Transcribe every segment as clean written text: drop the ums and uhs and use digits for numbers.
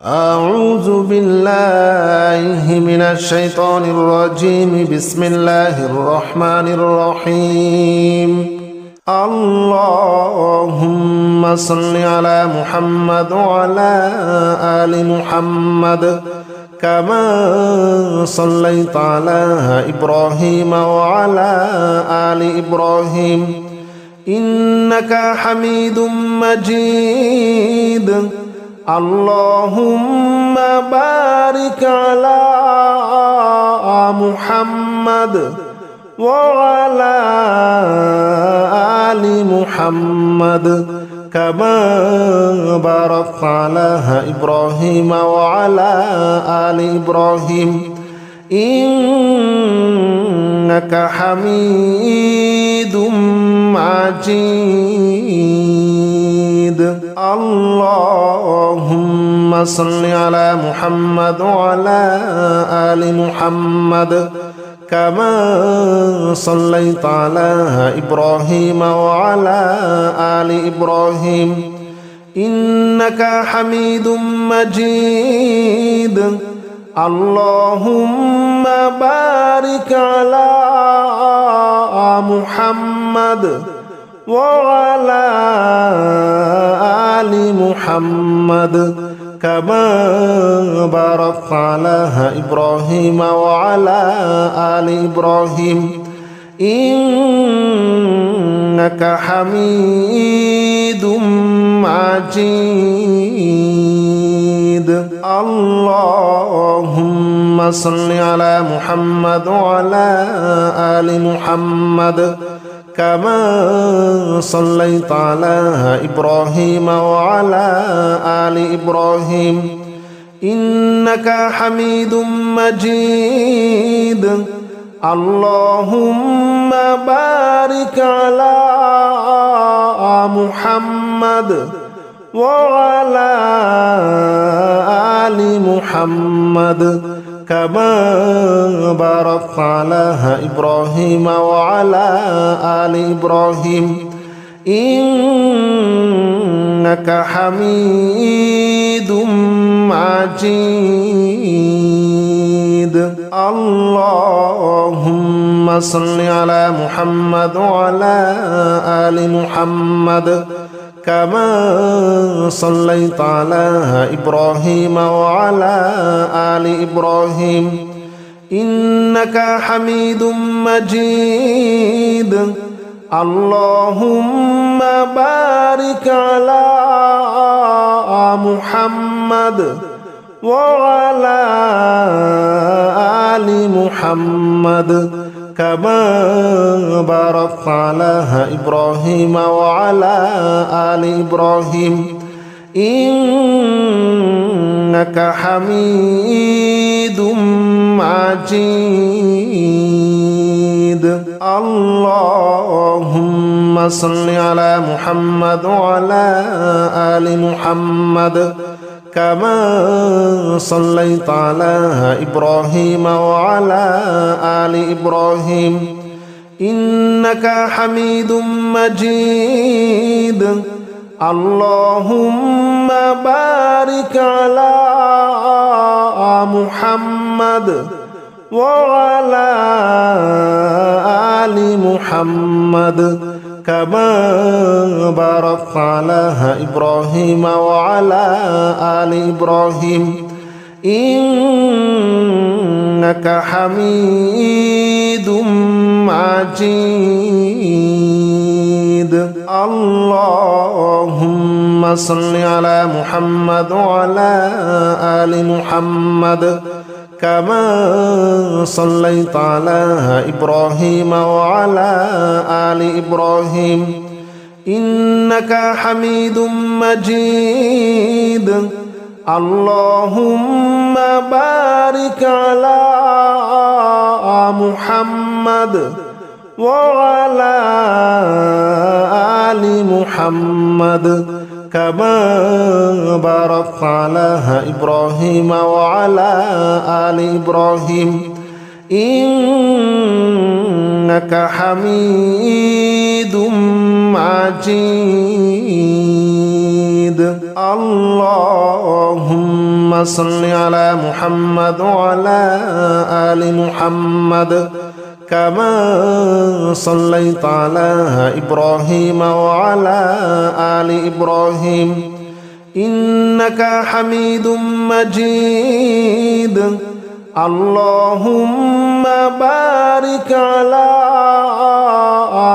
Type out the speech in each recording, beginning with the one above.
أعوذ بالله من الشيطان الرجيم. بسم الله الرحمن الرحيم. اللهم صل على محمد وعلى آل محمد كما صليت على إبراهيم وعلى آل إبراهيم إنك حميد مجيد. اللهم بارك على محمد وعلى آل محمد كما باركت على إبراهيم وعلى آل إبراهيم إنك حميد مجيد. اللهم صل على محمد وعلى آل محمد كما صليت على إبراهيم وعلى آل إبراهيم إنك حميد مجيد. اللهم بارك على محمد وعلى آل محمد كما باركت على إبراهيم وعلى آل إبراهيم إنك حميد مجيد. اللهم صل على محمد وعلى آل محمد كما صليت على إبراهيم وعلى آل إبراهيم إنك حميد مجيد. اللهم بارك على محمد وعلى آل محمد كما باركت على إبراهيم وعلى آل إبراهيم إنك حميد مجيد. اللهم صل على محمد وعلى آل محمد كما صليت على إبراهيم وعلى آل إبراهيم إنك حميد مجيد. اللهم بارك على محمد وعلى آل محمد كما باركت على إبراهيم وعلى آل إبراهيم إنك حميد مجيد. اللهم صل على محمد وعلى آل محمد كما صليت على إبراهيم وعلى آل إبراهيم إنك حميد مجيد. اللهم بارك على محمد وعلى آل محمد كما باركت على إبراهيم وعلى آل إبراهيم إنك حميد مجيد. اللهم صل على محمد وعلى آل محمد كما صليت على إبراهيم وعلى آل إبراهيم إنك حميد مجيد. اللهم بارك على محمد وعلى آل محمد كما باركت على إبراهيم وعلى آل إبراهيم إنك حميد مجيد. اللهم صل على محمد وعلى آل محمد كما صليت على إبراهيم وعلى آل إبراهيم إنك حميد مجيد اللهم بارك على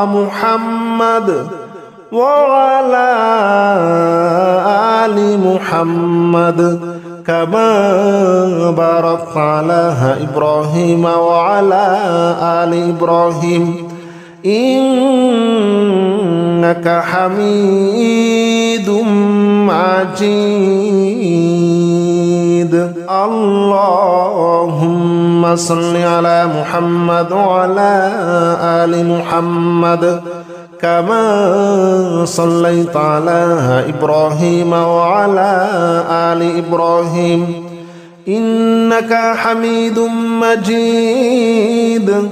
محمد وعلى آل محمد كما باركت على إبراهيم وعلى آل إبراهيم إنك حميد مجيد اللهم صل على محمد وعلى آل محمد كما صليت على إبراهيم وعلى آل إبراهيم إنك حميد مجيد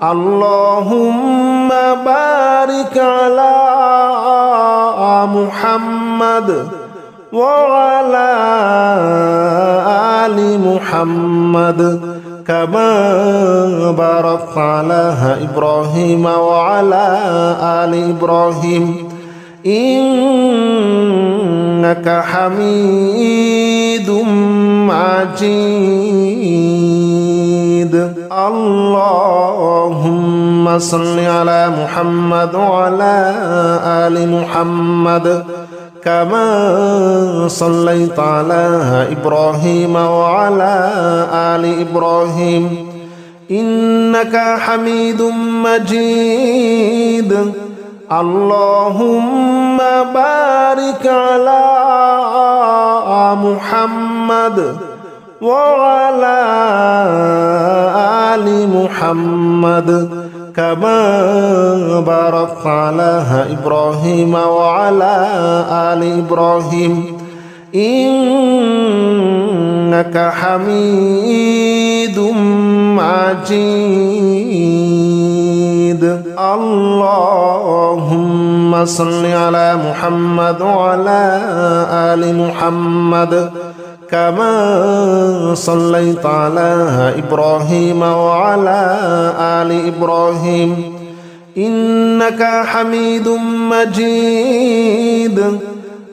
اللهم بارك على محمد وعلى آل محمد كما باركت على إبراهيم وعلى آل إبراهيم إنك حميد مجيد اللهم صل على محمد وعلى آل محمد كما صليت على إبراهيم وعلى آل إبراهيم إنك حميد مجيد اللهم بارك على محمد وعلى آل محمد كما باركت على إبراهيم وعلى آل إبراهيم إنك حميد مجيد اللهم صل على محمد وعلى آل محمد كما صليت على إبراهيم وعلى آل إبراهيم إنك حميد مجيد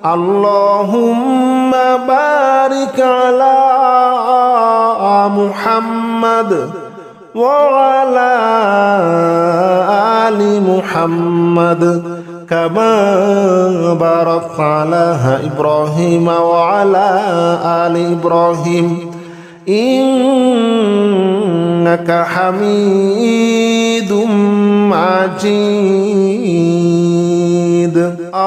اللهم بارك على محمد وعلى آل محمد كما باركت على إبراهيم وعلى آل إبراهيم إنك حميد مجيد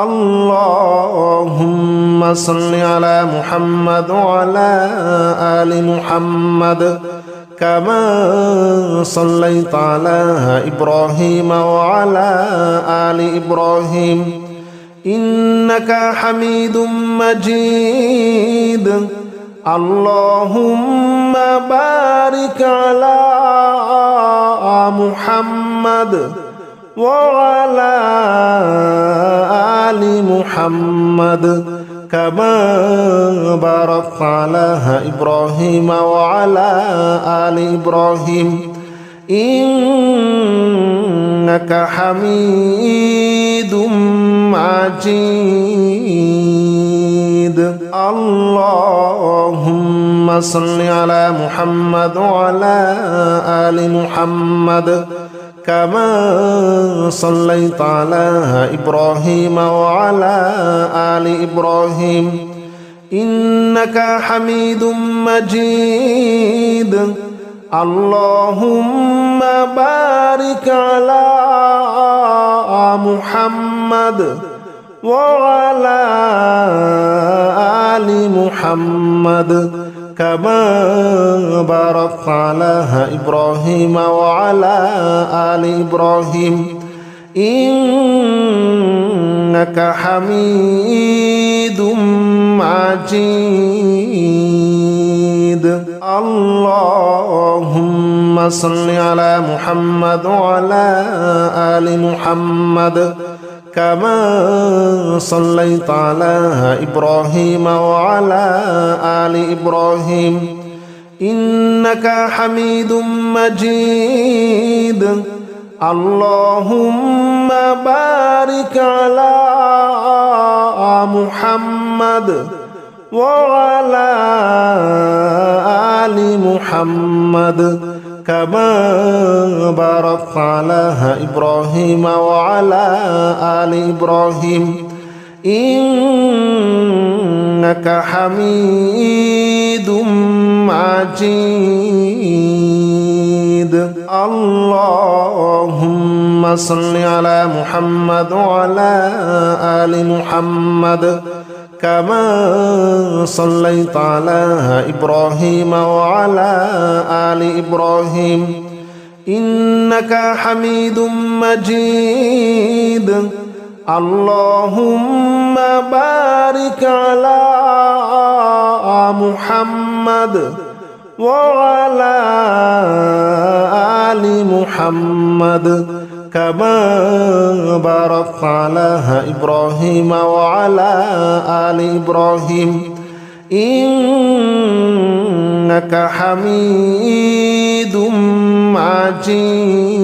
اللهم صل على محمد وعلى آل محمد كما صليت على إبراهيم وعلى آل إبراهيم إنك حميد مجيد اللهم بارك على محمد وعلى آل محمد كما باركت على إبراهيم وعلى آل إبراهيم إنك حميد مجيد اللهم صل على محمد وعلى آل محمد كما صليت على إبراهيم وعلى آل إبراهيم إنك حميد مجيد اللهم بارك على محمد وعلى آل محمد كما باركت على إبراهيم وعلى آل إبراهيم إنك حميد مجيد اللهم صل على محمد وعلى آل محمد كما صليت على إبراهيم وعلى آل إبراهيم إنك حميد مجيد اللهم بارك على محمد وعلى آل محمد كما باركت على إبراهيم وعلى آل إبراهيم إنك حميد مجيد اللهم صل على محمد وعلى آل محمد كما صليت على إبراهيم وعلى آل إبراهيم إنك حميد مجيد اللهم بارك على محمد وعلى آل محمد كما باركت على إبراهيم وعلى آل إبراهيم إنك حميد مجيد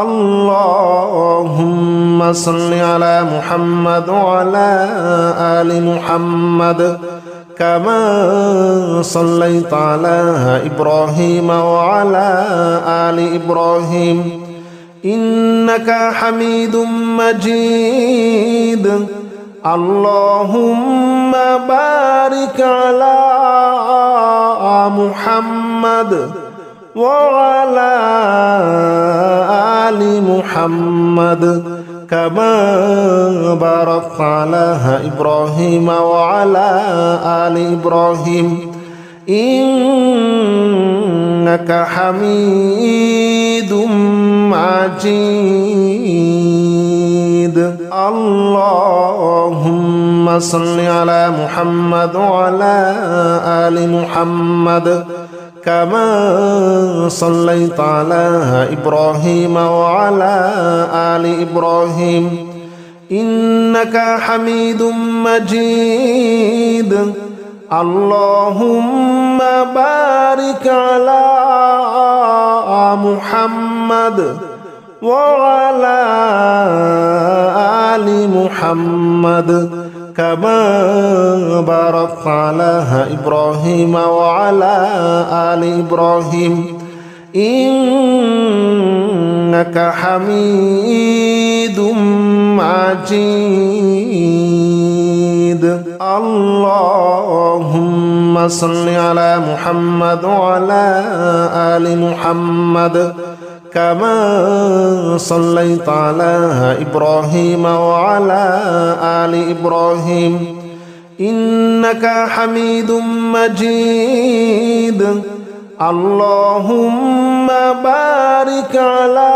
اللهم صل على محمد وعلى آل محمد كما صليت على إبراهيم وعلى آل إبراهيم إنك حميد مجيد اللهم بارك على محمد وعلى آل محمد كما باركت على إبراهيم وعلى آل إبراهيم إنك حميد مجيد اللهم صل على محمد وعلى آل محمد كما صليت على إبراهيم وعلى آل إبراهيم إنك حميد مجيد اللهم بارك على محمد وعلى آل محمد كما باركت على إبراهيم وعلى آل إبراهيم إنك حميد مجيد اللهم صل على محمد وعلى آل محمد كما صليت على إبراهيم وعلى آل إبراهيم إنك حميد مجيد اللهم بارك على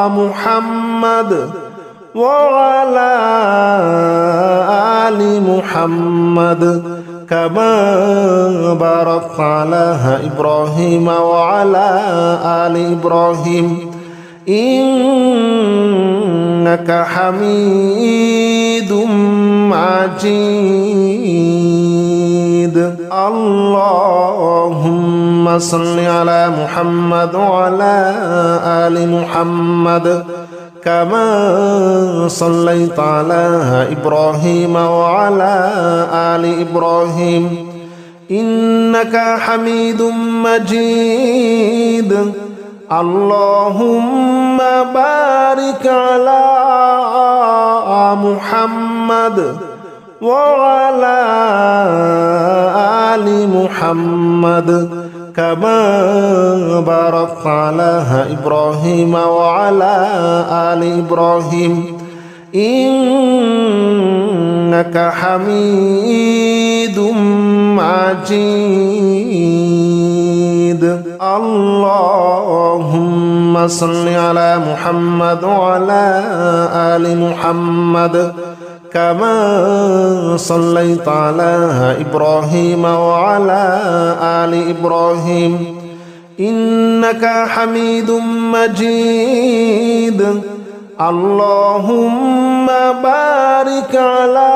محمد وعلى آل محمد كما باركت على إبراهيم وعلى آل إبراهيم إنك حميد مجيد اللهم صل على محمد وعلى آل محمد كما صليت على إبراهيم وعلى آل إبراهيم إنك حميد مجيد اللهم بارك على محمد وعلى آل محمد كما باركت على إبراهيم وعلى آل إبراهيم إنك حميد مجيد اللهم صل على محمد وعلى آل محمد كما صليت على إبراهيم وعلى آل إبراهيم إنك حميد مجيد اللهم بارك على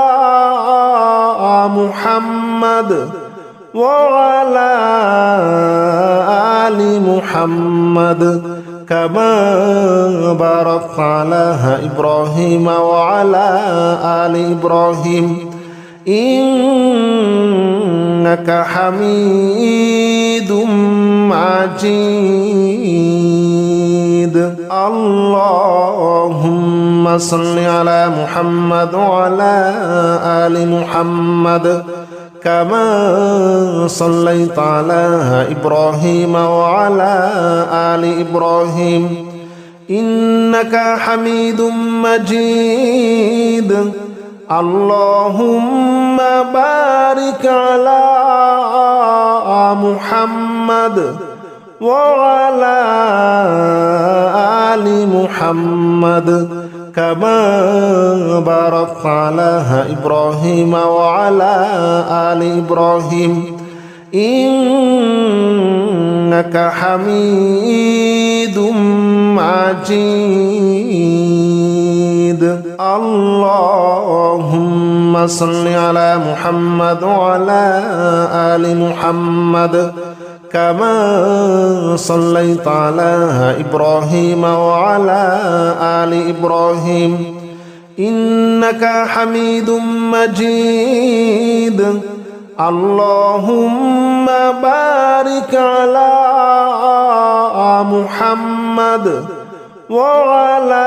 محمد وعلى آل محمد كما باركت على إبراهيم وعلى آل إبراهيم إنك حميد مجيد اللهم صل على محمد وعلى آل محمد كما صليت على إبراهيم وعلى آل إبراهيم إنك حميد مجيد اللهم بارك على محمد وعلى آل محمد كما باركت على إبراهيم وعلى آل إبراهيم إنك حميد مجيد اللهم صل على محمد وعلى آل محمد كما صليت على إبراهيم وعلى آل إبراهيم إنك حميد مجيد اللهم بارك على محمد وعلى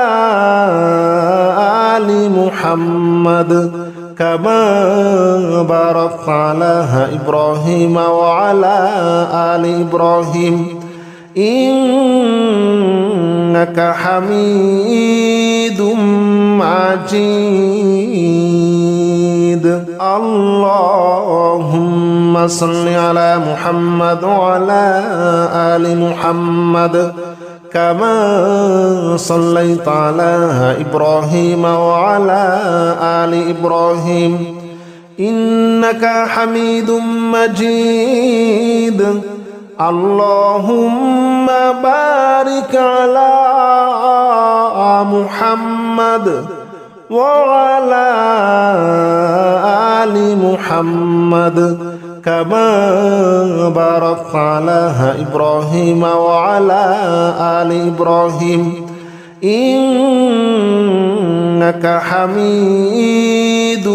آل محمد كما باركت على إبراهيم وعلى آل إبراهيم إنك حميد مجيد اللهم صل على محمد وعلى آل محمد كما صليت على إبراهيم وعلى آل إبراهيم إنك حميد مجيد اللهم بارك على محمد وعلى آل محمد كما باركت على إبراهيم وعلى آل إبراهيم إنك حميد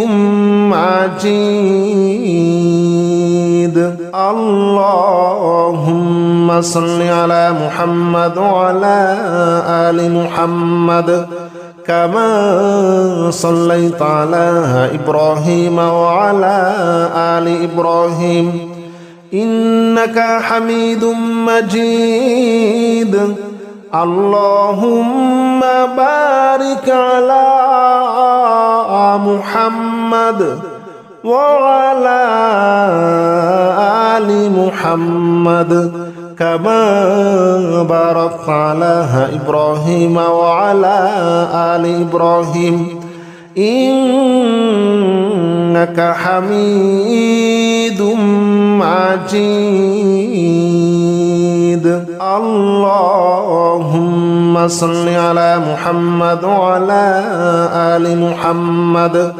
مجيد اللهم صل على محمد وعلى آل محمد كما صليت على إبراهيم وعلى آل إبراهيم إنك حميد مجيد اللهم بارك على محمد وعلى آل محمد كما باركت على إبراهيم وعلى آل إبراهيم إنك حميد مجيد اللهم صل على محمد وعلى آل محمد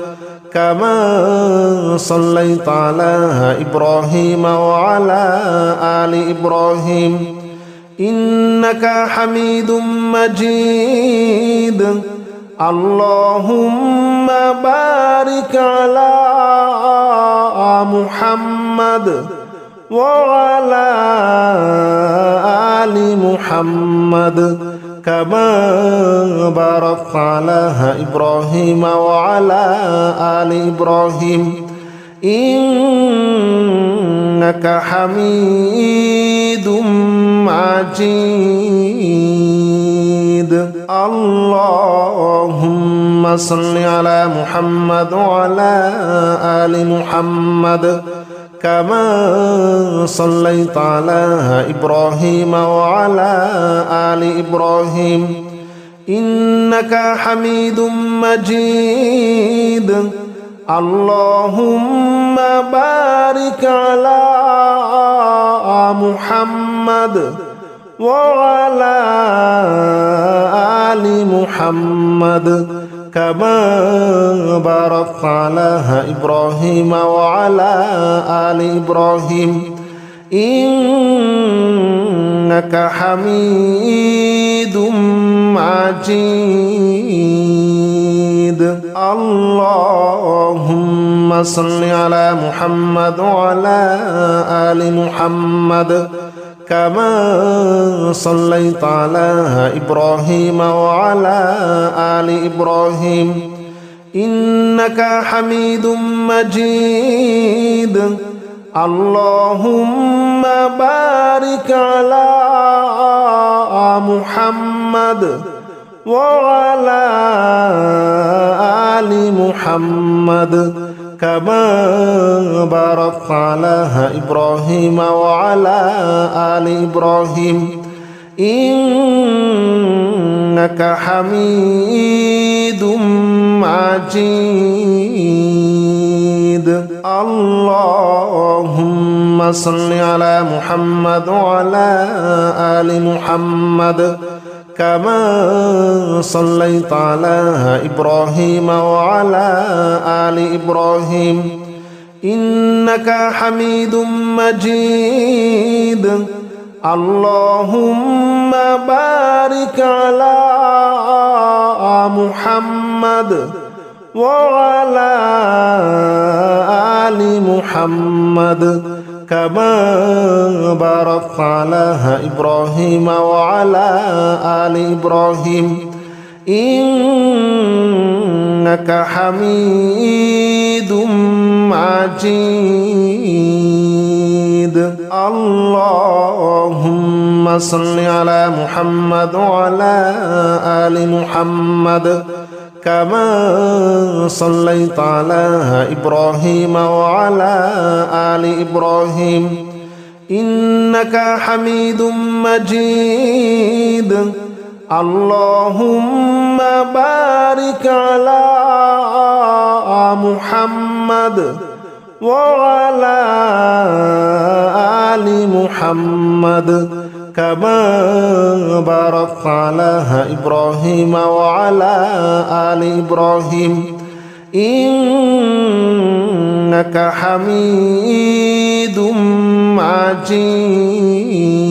كما صليت على إبراهيم وعلى آل إبراهيم إنك حميد مجيد اللهم بارك على محمد وعلى آل محمد كما باركت على إبراهيم وعلى آل إبراهيم إنك حميد مجيد اللهم صل على محمد وعلى آل محمد كما صليت على إبراهيم وعلى آل إبراهيم إنك حميد مجيد اللهم بارك على محمد وعلى آل محمد كما باركت على إبراهيم وعلى آل إبراهيم إنك حميد مجيد اللهم صل على محمد وعلى آل محمد كما صليت على إبراهيم وعلى آل إبراهيم إنك حميد مجيد اللهم بارك على محمد وعلى آل محمد كما باركت على إبراهيم وعلى آل إبراهيم إنك حميد مجيد اللهم صل على محمد وعلى آل محمد كما صليت على إبراهيم وعلى آل إبراهيم إنك حميد مجيد اللهم بارك على محمد وعلى آل محمد كما باركت على إبراهيم وعلى آل إبراهيم إنك حميد مجيد اللهم صل على محمد وعلى آل محمد كما صليت على إبراهيم وعلى آل إبراهيم إنك حميد مجيد اللهم بارك على محمد وعلى آل محمد كما باركت على إبراهيم وعلى آل إبراهيم إنك حميد مجيد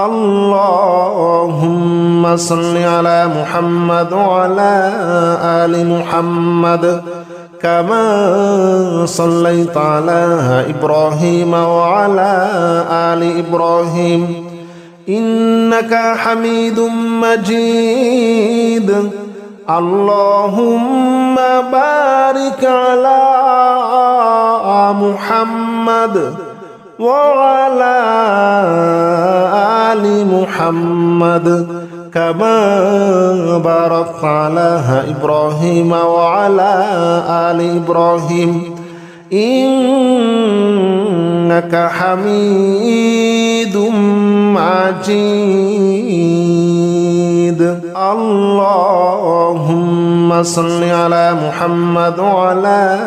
اللهم صل على محمد وعلى آل محمد كما صليت على إبراهيم وعلى آل إبراهيم إنك حميد مجيد اللهم بارك على محمد وعلى آل محمد كما باركت على إبراهيم وعلى آل إبراهيم إنك حميد مجيد اللهم صل على محمد وعلى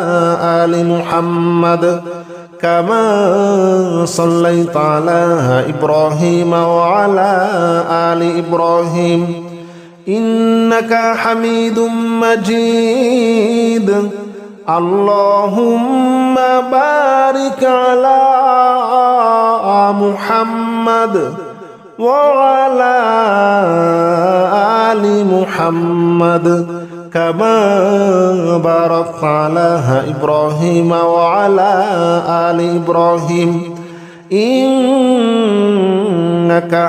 آل محمد كما صليت على إبراهيم وعلى آل إبراهيم إنك حميد مجيد اللهم بارك على محمد وعلى آل محمد كما باركت على إبراهيم وعلى آل إبراهيم إنك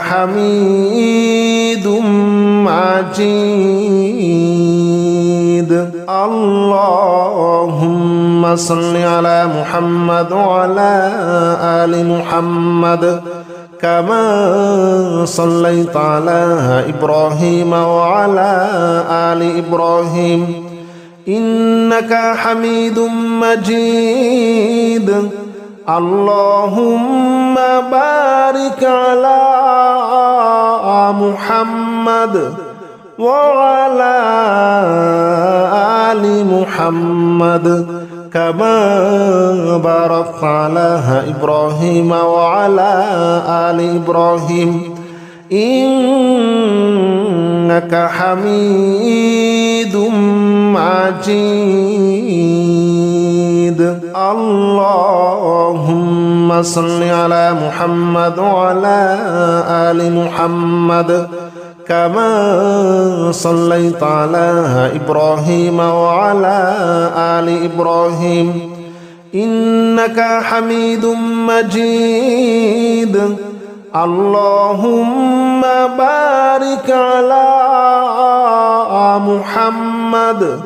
حميد مجيد اللهم صل على محمد وعلى آل محمد كما صليت على إبراهيم وعلى آل إبراهيم إنك حميد مجيد اللهم بارك على محمد وعلى آل محمد كما باركت على إبراهيم وعلى آل إبراهيم إنك حميد مجيد اللهم صل على محمد وعلى آل محمد كما صليت على إبراهيم وعلى آل إبراهيم إنك حميد مجيد اللهم بارك على محمد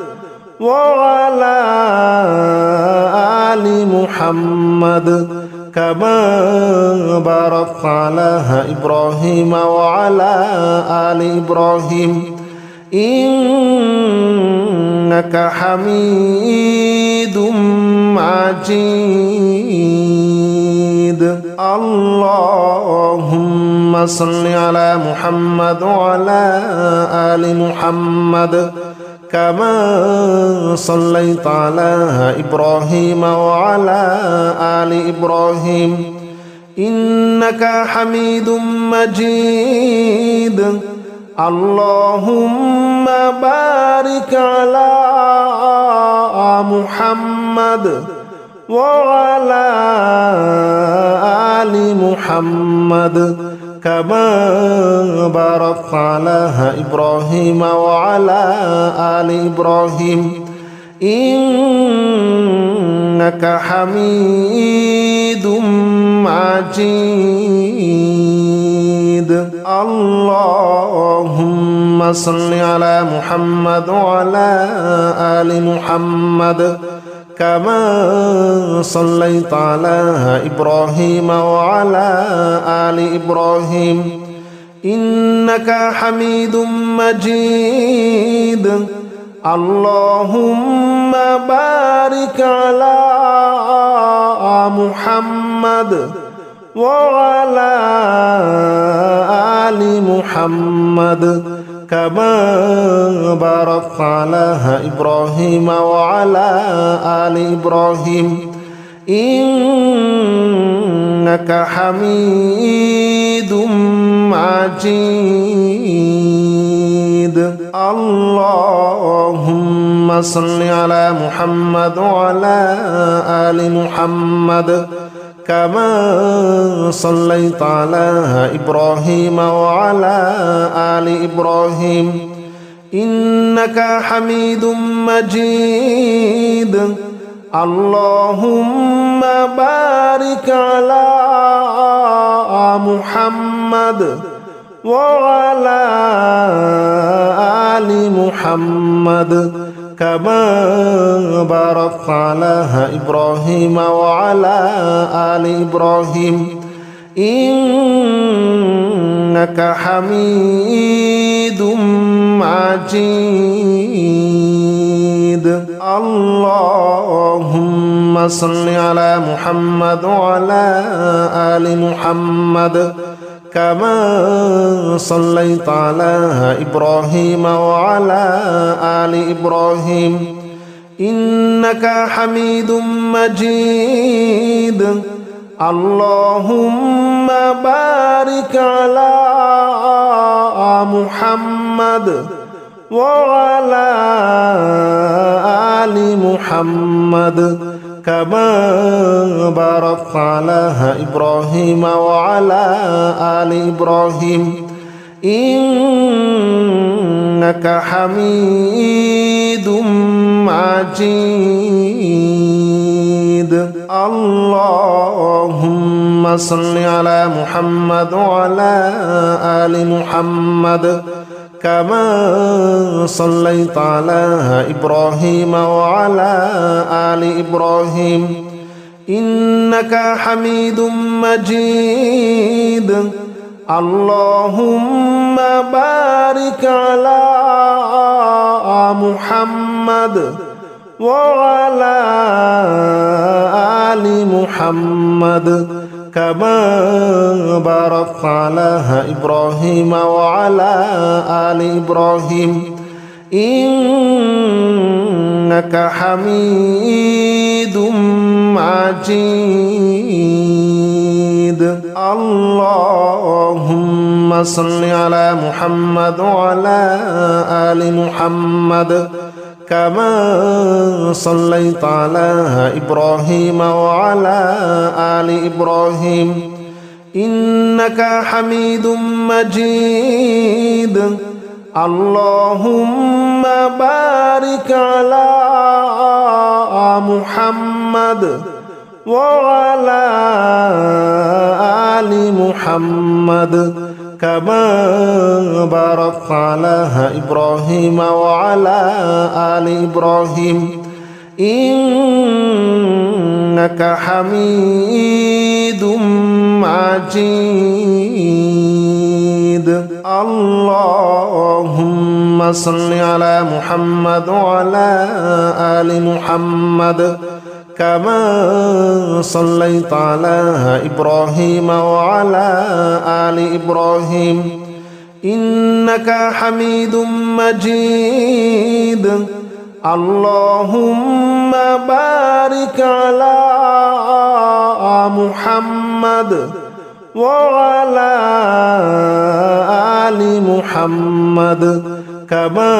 وعلى آل محمد كما باركت على إبراهيم وعلى آل إبراهيم إنك حميد مجيد اللهم صل على محمد وعلى آل محمد كما صليت على إبراهيم وعلى آل إبراهيم إنك حميد مجيد اللهم بارك على محمد وعلى آل محمد كما باركت على إبراهيم وعلى آل إبراهيم إنك حميد مجيد اللهم صل على محمد وعلى آل محمد كما صليت على إبراهيم وعلى آل إبراهيم إنك حميد مجيد اللهم بارك على محمد وعلى آل محمد كما باركت على إبراهيم وعلى آل إبراهيم إنك حميد مجيد اللهم صل على محمد وعلى آل محمد كما صليت على إبراهيم وعلى آل إبراهيم إنك حميد مجيد اللهم بارك على محمد وعلى آل محمد كما باركت على إبراهيم وعلى آل إبراهيم إنك حميد مجيد اللهم صل على محمد وعلى آل محمد كما صليت على إبراهيم وعلى آل إبراهيم إنك حميد مجيد اللهم بارك على محمد وعلى آل محمد كما باركت على إبراهيم وعلى آل إبراهيم إنك حميد مجيد اللهم صل على محمد وعلى آل محمد كما صليت على إبراهيم وعلى آل إبراهيم إنك حميد مجيد اللهم بارك على محمد وعلى آل محمد كما باركت على إبراهيم وعلى آل إبراهيم إنك حميد مجيد اللهم صل على محمد وعلى آل محمد كما صليت على إبراهيم وعلى آل إبراهيم إنك حميد مجيد اللهم بارك على محمد وعلى آل محمد كما باركت على إبراهيم وعلى آل إبراهيم إنك حميد مجيد اللهم صل على محمد وعلى آل محمد كما صليت على إبراهيم وعلى آل إبراهيم إنك حميد مجيد اللهم بارك على محمد وعلى آل محمد كما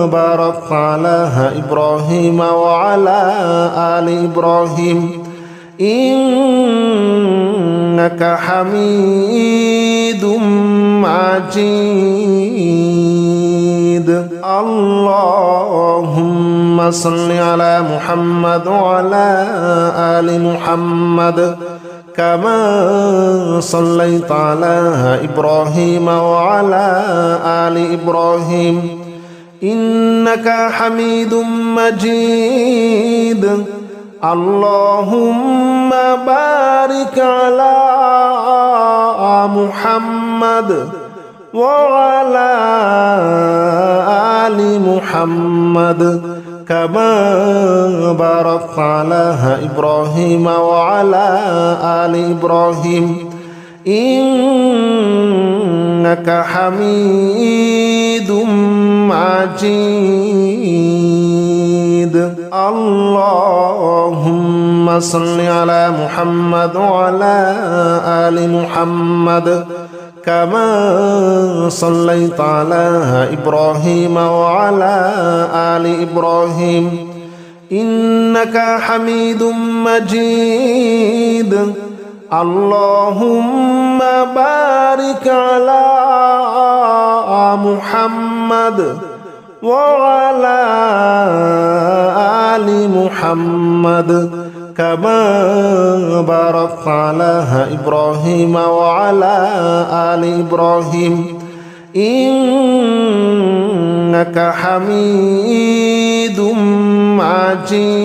باركت على إبراهيم وعلى آل إبراهيم إنك حميد مجيد اللهم صل على محمد وعلى آل محمد كما صليت على إبراهيم وعلى آل إبراهيم إنك حميد مجيد اللهم بارك على محمد وعلى آل محمد كما باركت على إبراهيم وعلى آل إبراهيم إنك حميد مجيد اللهم صل على محمد وعلى آل محمد كما صليت على إبراهيم وعلى آل إبراهيم إنك حميد مجيد اللهم بارك على محمد وعلى آل محمد كما باركت على إبراهيم وعلى آل إبراهيم إنك حميد مجيد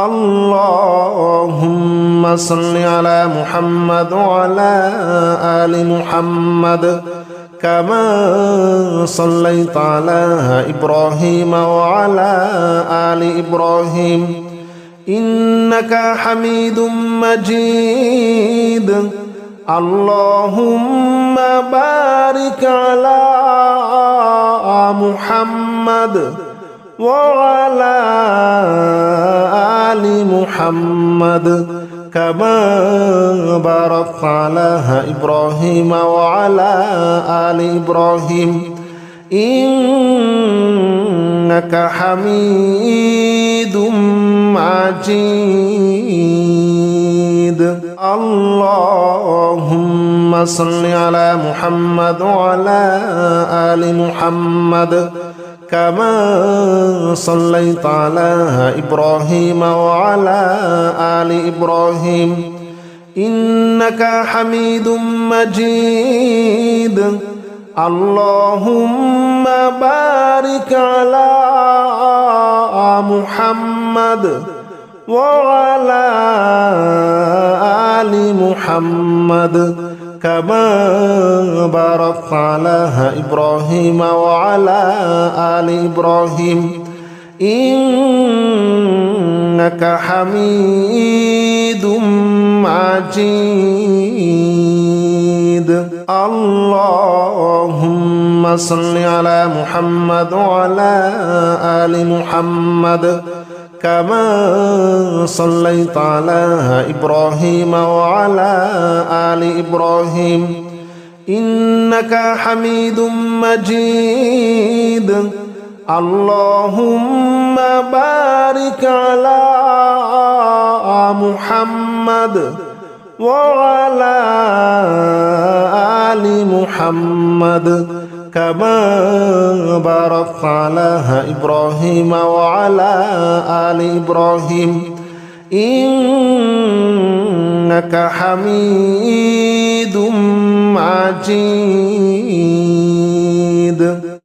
اللهم صل على محمد وعلى آل محمد كما صليت على إبراهيم وعلى آل إبراهيم إنك حميد مجيد اللهم بارك على محمد وعلى آل محمد كما باركت على إبراهيم وعلى آل إبراهيم إنك حميد مجيد اللهم صل على محمد وعلى آل محمد كما صليت على إبراهيم وعلى آل إبراهيم إنك حميد مجيد اللهم بارك على محمد وعلى آل محمد كما باركت على إبراهيم وعلى آل إبراهيم إنك حميد مجيد اللهم صل على محمد وعلى آل محمد كما صليت على إبراهيم وعلى آل إبراهيم إنك حميد مجيد اللهم بارك على محمد وعلى آل محمد كما باركت على إبراهيم وعلى آل إبراهيم إنك حميد مجيد